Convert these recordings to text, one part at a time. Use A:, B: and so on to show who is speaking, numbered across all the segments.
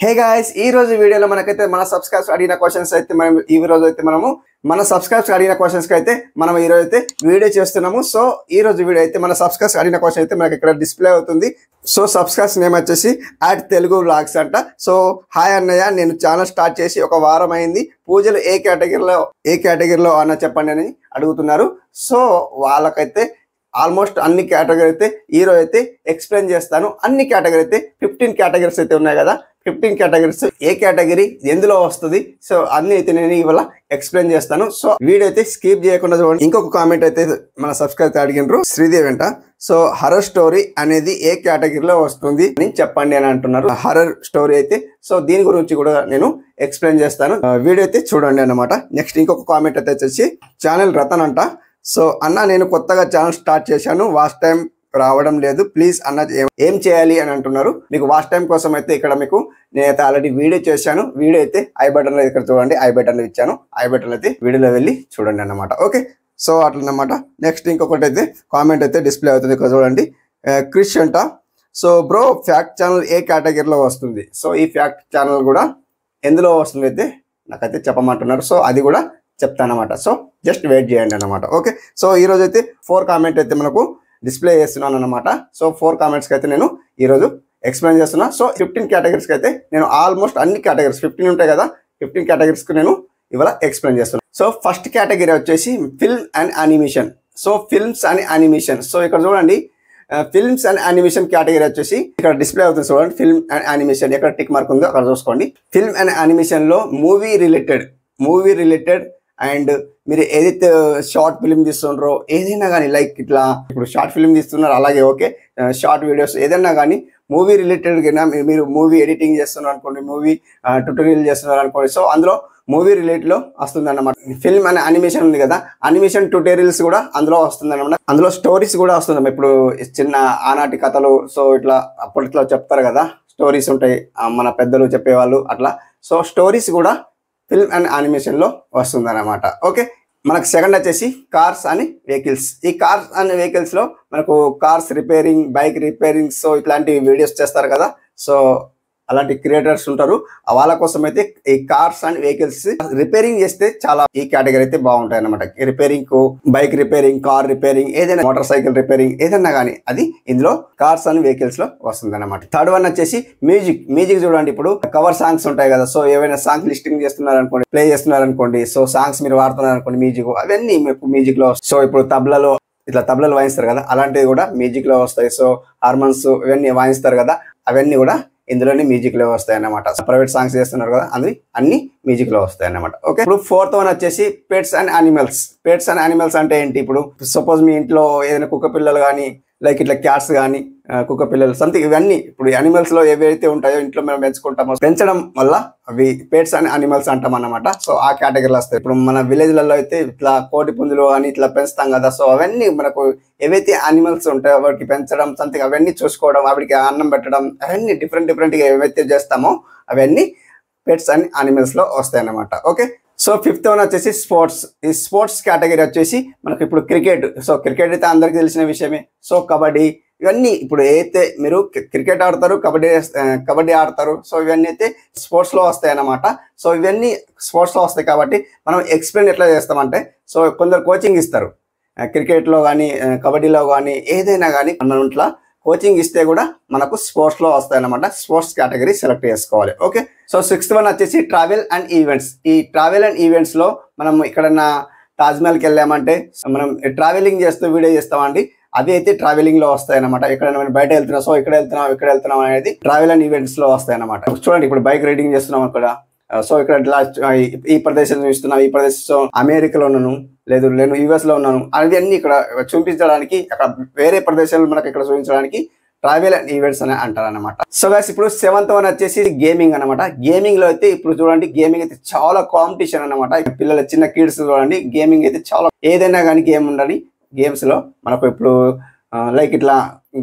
A: Hey guys, ఈ రోజు వీడియోలో మనకైతే మన సబ్స్క్రైబర్స్ అడిగిన క్వశ్చన్స్ అయితే మనం ఈ రోజు అయితే మనము మన సబ్స్క్రైబర్స్ అడిగిన క్వశ్చన్స్ కి అయితే మనం ఈ రోజు అయితే వీడియో చేస్తున్నాము. సో ఈ రోజు వీడియో అయితే మన సబ్స్క్రైబర్స్ అడిగిన క్వశ్చన్ అయితే మనకి ఇక్కడ డిస్ప్లే అవుతుంది. సో సబ్స్క్రైబర్స్ నేమ్ వచ్చేసి @తెలుగు వ్లాగ్స్ అంట. సో హాయ్ అన్నయ్య, నేను ఛానల్ స్టార్ట్ చేసి ఒక వారం అయింది. పూజలు ఏ కేటగిరీలో అన్న చెప్పండి అని అడుగుతున్నారు. సో వాళ్ళకైతే ఆల్మోస్ట్ అన్ని కేటగిరీ అయితే ఈ రోజు అయితే ఎక్స్ప్లెయిన్ చేస్తాను. అన్ని కేటగిరీ అయితే 15 కేటగిరీస్ అయితే ఉన్నాయి కదా, 15 కేటగిరీస్ ఏ కేటగిరీ ఎందులో వస్తుంది, సో అన్ని అయితే నేను ఇవాళ ఎక్స్ప్లెయిన్ చేస్తాను. సో వీడియో అయితే స్కిప్ చేయకుండా చూడండి. ఇంకొక కామెంట్ అయితే మన సబ్స్క్రైబర్ అడిగినారు, శ్రీదేవి అంట. సో హర్రర్ స్టోరీ అనేది ఏ కేటగిరీలో వస్తుంది అని చెప్పండి అని అంటున్నారు. హర్రర్ స్టోరీ అయితే సో దీని గురించి కూడా నేను ఎక్స్ప్లెయిన్ చేస్తాను. వీడియో అయితే చూడండి అన్నమాట. నెక్స్ట్ ఇంకొక కామెంట్ అయితే వచ్చేసి ఛానల్ రతన్ అంట. సో అన్న, నేను కొత్తగా ఛానల్ స్టార్ట్ చేశాను, వాచ్ టైం రావడం లేదు, ప్లీజ్ అన్న ఏం చేయాలి అని అంటున్నారు. మీకు వాచ్ టైం కోసం అయితే ఇక్కడ మీకు నేనైతే ఆల్రెడీ వీడియో చేశాను. వీడియో అయితే ఐ బటన్ లో ఇక్కడ చూడండి, ఐ బటన్ లో ఇచ్చాను. ఐ బటన్ అయితే వీడియోలో వెళ్ళి చూడండి అన్నమాట. Okay, so అట్లన్నమాట. నెక్స్ట్ ఇంకొకటి అయితే కామెంట్ అయితే డిస్ప్లే అవుతుంది ఇక్కడ చూడండి. క్రిష్ అంట. సో బ్రో, ఫ్యాక్ట్ ఛానల్ ఏ కేటగిరీలో వస్తుంది? సో ఈ ఫ్యాక్ట్ ఛానల్ కూడా ఎందులో వస్తుంది అయితే నాకైతే చెప్పమంటున్నారు. సో అది కూడా చెప్తానమాట. సో జస్ట్ వెయిట్ చేయండి అన్నమాట. ఓకే, సో ఈరోజు అయితే 4 కామెంట్ అయితే మనకు డిస్ప్లే చేస్తున్నాను అనమాట. సో 4 కామెంట్స్కి అయితే నేను ఈరోజు ఎక్స్ప్లెయిన్ చేస్తున్నా. సో 15 కేటగిరీస్కి అయితే నేను ఆల్మోస్ట్ అన్ని కేటగిరీస్ 15 ఉంటాయి కదా, 15 కేటగిరీస్కి నేను ఇవాళ ఎక్స్ప్లెయిన్ చేస్తున్నాను. సో ఫస్ట్ కేటగిరీ వచ్చేసి film and animation. So films and animation. So ఇక్కడ చూడండి, ఫిల్మ్స్ అండ్ యానిమేషన్ కేటగిరీ వచ్చేసి ఇక్కడ డిస్ప్లే అవుతుంది చూడండి. ఫిల్మ్ అండ్ యానిమేషన్ ఎక్కడ టిక్ మార్క్ ఉందో అక్కడ చూసుకోండి. ఫిల్మ్ అండ్ యానిమేషన్లో మూవీ రిలేటెడ్ అండ్ మీరు ఏదైతే షార్ట్ ఫిల్మ్ తీస్తుండ్రో ఏదైనా కానీ, లైక్ ఇట్లా ఇప్పుడు షార్ట్ ఫిల్మ్ తీస్తున్నారు అలాగే ఓకే, షార్ట్ వీడియోస్ ఏదైనా కానీ మూవీ రిలేటెడ్గా మీరు మూవీ ఎడిటింగ్ చేస్తున్నారు అనుకోండి, మూవీ ట్యూటోరియల్ చేస్తున్నారు అనుకోండి, సో అందులో మూవీ రిలేటెడ్లో వస్తుంది అన్నమాట. ఫిల్మ్ అనే యానిమేషన్ ఉంది కదా, యానిమేషన్ ట్యూటోరియల్స్ కూడా అందులో వస్తుంది అన్నమాట. అందులో స్టోరీస్ కూడా వస్తుంది. ఇప్పుడు చిన్న ఆనాటి కథలు, సో ఇట్లా అప్పట్లో చెప్తారు కదా, స్టోరీస్ ఉంటాయి మన పెద్దలు చెప్పేవాళ్ళు అట్లా. సో స్టోరీస్ కూడా ఫిల్మ్ అండ్ యానిమేషన్ లో వస్తుంది అన్నమాట. ఓకే, మనకు సెకండ్ వచ్చేసి కార్స్ అండ్ వెహికల్స్. ఈ కార్స్ అండ్ వెహికల్స్ లో మనకు cars repairing, bike repairing, so ఇట్లాంటి వీడియోస్ చేస్తారు కదా, సో అలాంటి క్రియేటర్స్ ఉంటారు. వాళ్ళ కోసం అయితే ఈ కార్స్ అండ్ వెహికల్స్ రిపేరింగ్ చేస్తే చాలా ఈ కేటగిరీ అయితే బాగుంటాయి అన్నమాట. రిపేరింగ్ కు బైక్ రిపేరింగ్, కార్ రిపేరింగ్, ఏదైనా మోటార్ సైకిల్ రిపేరింగ్ ఏదైనా కానీ అది ఇందులో కార్స్ అండ్ వెహికల్స్ లో వస్తుంది అన్నమాట. థర్డ్ వన్ వచ్చేసి మ్యూజిక్ చూడండి. ఇప్పుడు కవర్ సాంగ్స్ ఉంటాయి కదా, సో ఏవైనా సాంగ్ లిస్టింగ్ చేస్తున్నారు అనుకోండి, ప్లే చేస్తున్నారు అనుకోండి, సో సాంగ్స్ మీరు వాడుతున్నారు అనుకోండి, మ్యూజిక్ అవన్నీ మ్యూజిక్ లో. సో ఇప్పుడు తబలాలు వాయిస్తారు కదా, అలాంటివి కూడా మ్యూజిక్ లో వస్తాయి. సో హార్మోన్స్ ఇవన్నీ వాయిస్తారు కదా, అవన్నీ కూడా ఇందులోనే మ్యూజిక్ లో వస్తాయి అన్నమాట. ప్రైవేట్ సాంగ్స్ చేస్తున్నారు కదా, అది అన్ని మ్యూజిక్ లో వస్తాయి అన్నమాట. ఓకే, ఇప్పుడు ఫోర్త్ వన్ వచ్చేసి పెట్స్ అండ్ యానిమల్స్ అంటే ఏంటి? ఇప్పుడు సపోజ్ మీ ఇంట్లో ఏదైనా కుక్క పిల్లలు కానీ, లైక్ ఇట్లా క్యాట్స్ కానీ, కుక్క పిల్లలు సంథింగ్, ఇవన్నీ ఇప్పుడు యానిమల్స్ లో ఏవైతే ఉంటాయో ఇంట్లో మేము పెంచుకుంటామో, పెంచడం వల్ల అవి పెట్స్ అండ్ యానిమల్స్ అంటాం అన్నమాట. సో ఆ కేటగిరీలో వస్తాయి. ఇప్పుడు మన విలేజ్లలో అయితే ఇట్లా కోడి పుంజులు అని ఇట్లా పెంచుతాం కదా, సో అవన్నీ మనకు ఏవైతే యానిమల్స్ ఉంటాయో వాటికి పెంచడం సంథింగ్, అవన్నీ చూసుకోవడం, వాటికి అన్నం పెట్టడం, అవన్నీ డిఫరెంట్ గా ఏవైతే చేస్తామో అవన్నీ పెట్స్ అండ్ యానిమల్స్ లో వస్తాయి అన్నమాట. ఓకే, సో ఫిఫ్త్ వన్ వచ్చేసి స్పోర్ట్స్. ఈ స్పోర్ట్స్ కేటగిరీ వచ్చేసి మనకు ఇప్పుడు క్రికెట్. సో క్రికెట్ అయితే అందరికి తెలిసిన విషయమే. సో కబడ్డీ, ఇవన్నీ ఇప్పుడు ఏదైతే మీరు క్రికెట్ ఆడతారు, కబడ్డీ ఆడతారు, సో ఇవన్నీ అయితే స్పోర్ట్స్ లో వస్తాయి అన్నమాట. సో ఇవన్నీ స్పోర్ట్స్ లో వస్తాయి కాబట్టి మనం ఎక్స్ప్లెయిన్ ఎట్లా చేస్తామంటే, సో కొందరు కోచింగ్ ఇస్తారు క్రికెట్లో కానీ, కబడ్డీలో కానీ, ఏదైనా కానీ మనం ఇట్లా కోచింగ్ ఇస్తే కూడా మనకు స్పోర్ట్స్ లో వస్తాయి అన్నమాట. స్పోర్ట్స్ కేటగిరీ సెలెక్ట్ చేసుకోవాలి. ఓకే, సో సిక్స్త్ వన్ వచ్చేసి ట్రావెల్ అండ్ ఈవెంట్స్. ఈ ట్రావెల్ అండ్ ఈవెంట్స్ లో మనం ఎక్కడన్నా తాజ్మహల్కి వెళ్ళామంటే మనం ట్రావెలింగ్ చేస్తూ వీడియో చేస్తామండి, అవి అయితే ట్రావెలింగ్ లో వస్తాయి అన్నమాట. ఎక్కడైనా మనం బయట వెళ్తున్నాం, సో ఇక్కడ వెళ్తున్నాం అనేది ట్రావెల్ అండ్ ఈవెంట్స్ లో వస్తాయి అన్నమాట. చూడండి, ఇప్పుడు బైక్ రైడింగ్ చేస్తున్నాం అక్కడ, సో ఇక్కడ ఈ ప్రదేశం చూస్తున్నాం, ఈ ప్రదేశం అమెరికాలో ఉన్నాను, లేదు నేను యుఎస్ లో ఉన్నాను, అవన్నీ ఇక్కడ చూపించడానికి, అక్కడ వేరే ప్రదేశాలు మనకి ఇక్కడ చూపించడానికి ట్రావెల్ అండ్ ఈవెంట్స్ అని అంటారు అనమాట. సో గైస్, ఇప్పుడు సెవెంత్ వన్ వచ్చేసి గేమింగ్ అనమాట. గేమింగ్ లో అయితే ఇప్పుడు చూడండి, గేమింగ్ అయితే చాలా కాంపిటీషన్ అనమాట. పిల్లల చిన్న కిడ్స్ చూడండి, గేమింగ్ అయితే చాలా, ఏదైనా కానీ గేమ్ ఉండాలి. గేమ్స్ లో మనకు ఇప్పుడు లైక్ ఇట్లా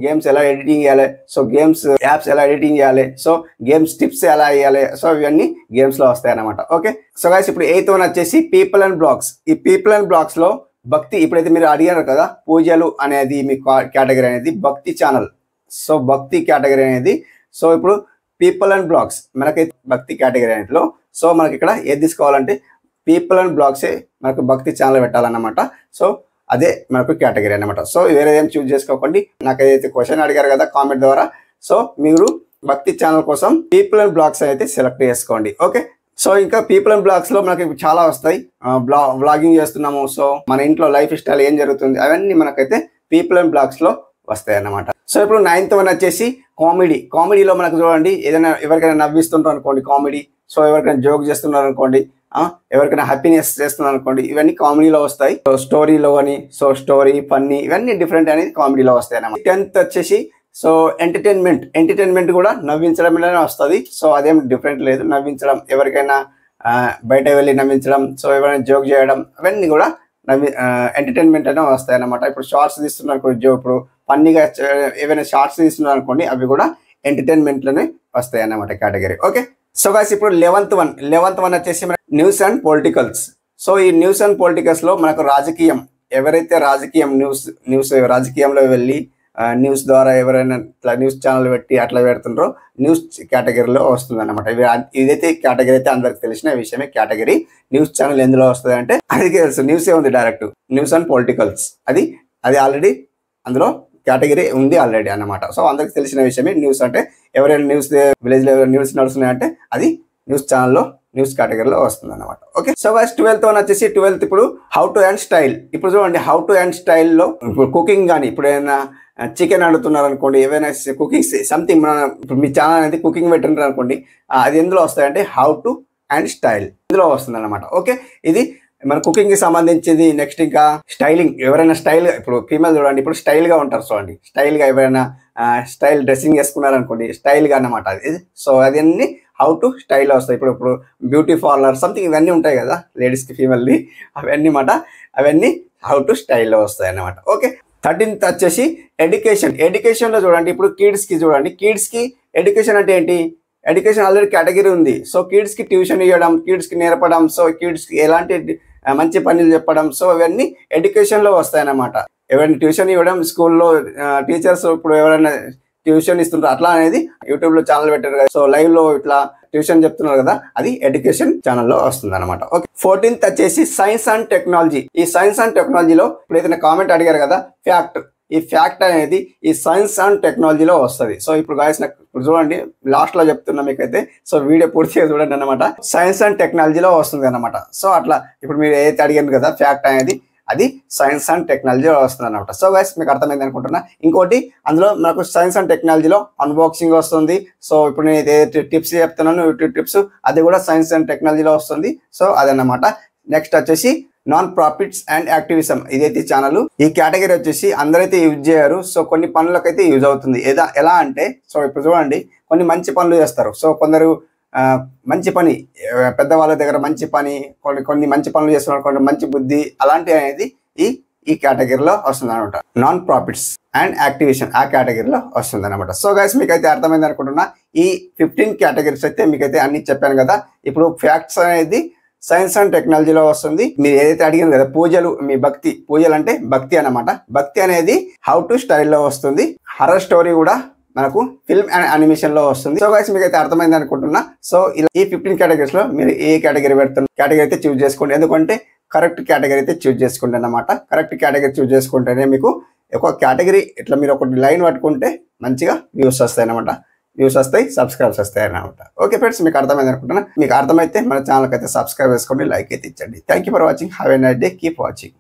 A: గేమ్స్ ఎలా ఎడిటింగ్ చేయాలి, సో గేమ్స్ యాప్స్ ఎలా ఎడిటింగ్ చేయాలి, సో గేమ్స్ టిప్స్ ఎలా వేయాలి, సో ఇవన్నీ గేమ్స్ లో వస్తాయి అన్నమాట. ఓకే, సో గైస్ ఇప్పుడు 8th వన్ వచ్చేసి పీపుల్ అండ్ బ్లాగ్స్. ఈ పీపుల్ అండ్ బ్లాగ్స్ లో భక్తి, ఇప్పుడైతే మీరు అడిగారు కదా, పూజలు అనేది మీ కేటగిరీ అనేది భక్తి ఛానల్. సో భక్తి కేటగిరీ అనేది, సో ఇప్పుడు పీపుల్ అండ్ బ్లాగ్స్ మనకైతే భక్తి కేటగిరీ అన్నిటిలో. సో మనకి ఇక్కడ ఏది తీసుకోవాలంటే పీపుల్ అండ్ బ్లాగ్సే మనకు భక్తి ఛానల్ పెట్టాలన్నమాట. సో అదే మనకు కేటగిరీ అన్నమాట. సో వేరే ఏం చూస్ చేసుకోకండి. నాకు ఏదైతే క్వశ్చన్ అడిగారు కదా కామెంట్ ద్వారా, సో మీరు భక్తి ఛానల్ కోసం పీపుల్ అండ్ బ్లాగ్స్ అయితే సెలెక్ట్ చేసుకోండి. ఓకే, సో ఇంకా పీపుల్ అండ్ బ్లాగ్స్ లో మనకి చాలా వస్తాయి. బ్లాగింగ్ చేస్తున్నాము, సో మన ఇంట్లో లైఫ్ స్టైల్ ఏం జరుగుతుంది అవన్నీ మనకైతే పీపుల్ అండ్ బ్లాగ్స్ లో వస్తాయి అన్నమాట. సో ఇప్పుడు 9th వన్ వచ్చేసి కామెడీలో మనకు చూడండి, ఏదైనా ఎవరికైనా నవ్విస్తుంటారు అనుకోండి కామెడీ, సో ఎవరికైనా జోక్ చేస్తున్నారు అనుకోండి, ఎవరికైనా హ్యాపీనెస్ చేస్తున్నారు అనుకోండి, ఇవన్నీ కామెడీలో వస్తాయి. సో స్టోరీలో అని, సో స్టోరీ ఫన్నీ ఇవన్నీ డిఫరెంట్ అనేది కామెడీలో వస్తాయి అన్నమాట. 10th వచ్చేసి సో ఎంటర్టైన్మెంట్ కూడా నవ్వించడంలోనే వస్తుంది. సో అదేం డిఫరెంట్ లేదు, నవ్వించడం, ఎవరికైనా బయట వెళ్ళి నవ్వించడం, సో ఎవరైనా జోక్ చేయడం, అవన్నీ కూడా ఎంటర్టైన్మెంట్ అనే వస్తాయి అన్నమాట. ఇప్పుడు షార్ట్స్ తీస్తున్నారు ఇప్పుడు ఫన్నీగా ఏవైనా షార్ట్స్ తీస్తున్నారు అనుకోండి, అవి కూడా ఎంటర్టైన్మెంట్లోనే వస్తాయి అన్నమాట కేటగిరీ. ఓకే, సో గాయ్స్ ఇప్పుడు 11th వన్ వచ్చేసి న్యూస్ అండ్ పొలిటికల్స్. సో ఈ న్యూస్ అండ్ పొలిటికల్స్ లో మనకు రాజకీయం, ఎవరైతే రాజకీయం న్యూస్ రాజకీయంలో వెళ్ళి న్యూస్ ద్వారా ఎవరైనా ఇట్లా న్యూస్ ఛానల్ పెట్టి అట్లా పెడుతుండ్రో న్యూస్ కేటగిరీలో వస్తుంది అనమాట. ఇదైతే కేటగిరీ అయితే అందరికి తెలిసిన విషయమే. కేటగిరీ న్యూస్ ఛానల్ ఎందులో వస్తుంది అంటే అది తెలుసు, న్యూసే ఉంది డైరెక్ట్, న్యూస్ అండ్ పొలిటికల్స్ అది ఆల్రెడీ అందులో కేటగిరీ ఉంది ఆల్రెడీ అన్నమాట. సో అందరికి తెలిసిన విషయమే. న్యూస్ అంటే ఎవరైనా న్యూస్ విలేజ్ లో న్యూస్ నడుస్తున్నాయంటే అది న్యూస్ ఛానల్లో న్యూస్ కేటగిరీలో వస్తుంది అనమాట. Okay, so guys 12th one వచ్చేసి ఇప్పుడు హౌ టు అండ్ స్టైల్. ఇప్పుడు చూడండి హౌ టు అండ్ స్టైల్లో ఇప్పుడు కుకింగ్ కానీ, ఇప్పుడు ఏదైనా చికెన్ అడుగుతున్నారు అనుకోండి, ఏవైనా కుకింగ్ సంథింగ్ మన ఇప్పుడు మీ ఛానల్ అనేది కుకింగ్ పెట్టినారు అనుకోండి, అది ఎందులో వస్తాయంటే హౌ టు అండ్ స్టైల్ ఇందులో వస్తుంది అనమాట. ఓకే, ఇది మన కుకింగ్ కి సంబంధించింది. నెక్స్ట్ ఇంకా స్టైలింగ్, ఎవరైనా స్టైల్, ఇప్పుడు ఫీమేల్ చూడండి ఇప్పుడు స్టైల్ గా ఉంటారు చూడండి, స్టైల్ గా ఎవరైనా స్టైల్ డ్రెస్సింగ్ వేసుకున్నారు అనుకోండి, స్టైల్ గా అన్నమాట అది. సో అదన్నీ హౌ టు స్టైల్ వస్తాయి. ఇప్పుడు బ్యూటీ పార్లర్ సంథింగ్ ఇవన్నీ ఉంటాయి కదా లేడీస్ కి ఫీమేల్ ని, అవన్నీ హౌ టు స్టైల్లో వస్తాయి అన్నమాట. ఓకే, 13th వచ్చేసి ఎడ్యుకేషన్ లో చూడండి, ఇప్పుడు కిడ్స్ కి ఎడ్యుకేషన్ అంటే ఏంటి, ఎడ్యుకేషన్ ఆల్రెడీ కేటగిరీ ఉంది. సో కిడ్స్ కి ట్యూషన్ ఇవ్వడం, కిడ్స్ కి నేర్పడం, సో కిడ్స్ కి ఎలాంటి మంచి పనులు చెప్పడం, సో ఇవన్నీ ఎడ్యుకేషన్ లో వస్తాయన్నమాట. ఎవరైనా ట్యూషన్ ఇవ్వడం, స్కూల్లో టీచర్స్ ఇప్పుడు ఎవరైనా ట్యూషన్ ఇస్తుంటారు అట్లా అనేది యూట్యూబ్ లో ఛానల్ పెట్టారు కదా, సో లైవ్ లో ఇట్లా ట్యూషన్ చెప్తున్నారు కదా, అది ఎడ్యుకేషన్ ఛానల్లో వస్తుంది అనమాట. ఓకే, 14th వచ్చేసి సైన్స్ అండ్ టెక్నాలజీ. ఈ సైన్స్ అండ్ టెక్నాలజీలో ఇప్పుడు ఏదైనా కామెంట్ అడిగారు కదా ఫ్యాక్ట్, ఈ ఫ్యాక్ట్ అనేది ఈ సైన్స్ అండ్ టెక్నాలజీలో వస్తుంది. సో ఇప్పుడు గాయస్ నాకు ఇప్పుడు చూడండి లాస్ట్ లో చెప్తున్నా మీకైతే, సో వీడియో పూర్తిగా చూడండి అనమాట. సైన్స్ అండ్ టెక్నాలజీలో వస్తుంది అనమాట. సో అట్లా ఇప్పుడు మీరు ఏదైతే అడిగారు కదా ఫ్యాక్ట్ అనేది, అది సైన్స్ అండ్ టెక్నాలజీలో వస్తుంది అనమాట. సో గైస్ మీకు అర్థమైంది అనుకుంటున్నా. ఇంకోటి అందులో మనకు సైన్స్ అండ్ టెక్నాలజీలో అన్బాక్సింగ్ వస్తుంది. సో ఇప్పుడు నేను ఏదైతే టిప్స్ చెప్తున్నాను యూట్యూబ్ టిప్స్, అది కూడా సైన్స్ అండ్ టెక్నాలజీలో వస్తుంది. సో అదన్నమాట. నెక్స్ట్ వచ్చేసి నాన్ ప్రాఫిట్స్ అండ్ యాక్టివిజం, ఇదైతే ఛానల్. ఈ కేటగిరీ వచ్చేసి అందరైతే యూజ్ చేయరు, సో కొన్ని పనులకైతే యూజ్ అవుతుంది. ఎలా అంటే, సో ఇప్పుడు చూడండి కొన్ని మంచి పనులు చేస్తారు. సో కొందరు మంచి పని, పెద్దవాళ్ళ దగ్గర మంచి పని, కొన్ని మంచి పనులు చేస్తున్నారు, కొన్ని మంచి బుద్ధి, అలాంటి అనేది ఈ కేటగిరీలో వస్తుంది అనమాట. నాన్ ప్రాఫిట్స్ అండ్ యాక్టివిజం ఆ కేటగిరీలో వస్తుంది అనమాట. సో గైస్ మీకైతే అర్థమైంది అనుకుంటున్నా. ఈ 15 కేటగిరీస్ అయితే మీకైతే అన్ని చెప్పాను కదా. ఇప్పుడు ఫ్యాక్ట్స్ అనేది సైన్స్ అండ్ టెక్నాలజీలో వస్తుంది. మీరు ఏదైతే అడిగారు కదా పూజలు, మీ పూజలు అంటే భక్తి అన్నమాట. భక్తి అనేది హౌ టు స్టైల్లో వస్తుంది. హర్రర్ స్టోరీ కూడా మనకు ఫిల్మ్ అండ్ యానిమేషన్ లో వస్తుంది. సో గైస్ మీకైతే అర్థమైంది అనుకుంటున్నా. సో ఇలా ఈ 15 కేటగిరీస్ లో మీరు ఏ కేటగిరీ పెడుతున్న కేటగిరీ అయితే చూస్ చేసుకోండి. ఎందుకంటే కరెక్ట్ కేటగిరీ అయితే చూస్ చేసుకోండి అన్నమాట. కరెక్ట్ కేటగిరీ చూస్ చేసుకుంటేనే మీకు ఒక కేటగిరీ ఇట్లా మీరు ఒకటి లైన్ పట్టుకుంటే మంచిగా వ్యూస్ వస్తాయి అన్నమాట. వ్యూస్ వస్తాయి, సబ్స్క్రైబ్స్ వస్తాయి అన్నమాట. ఓకే ఫ్రెండ్స్, మీకు అర్థమైంది అనుకుంటున్నా. మీకు అర్థమైతే మన ఛానల్కి అయితే సబ్స్క్రైబ్ చేసుకోండి, లైక్ అయితే ఇచ్చండి. Thank you for watching. Have a nice day. Keep watching.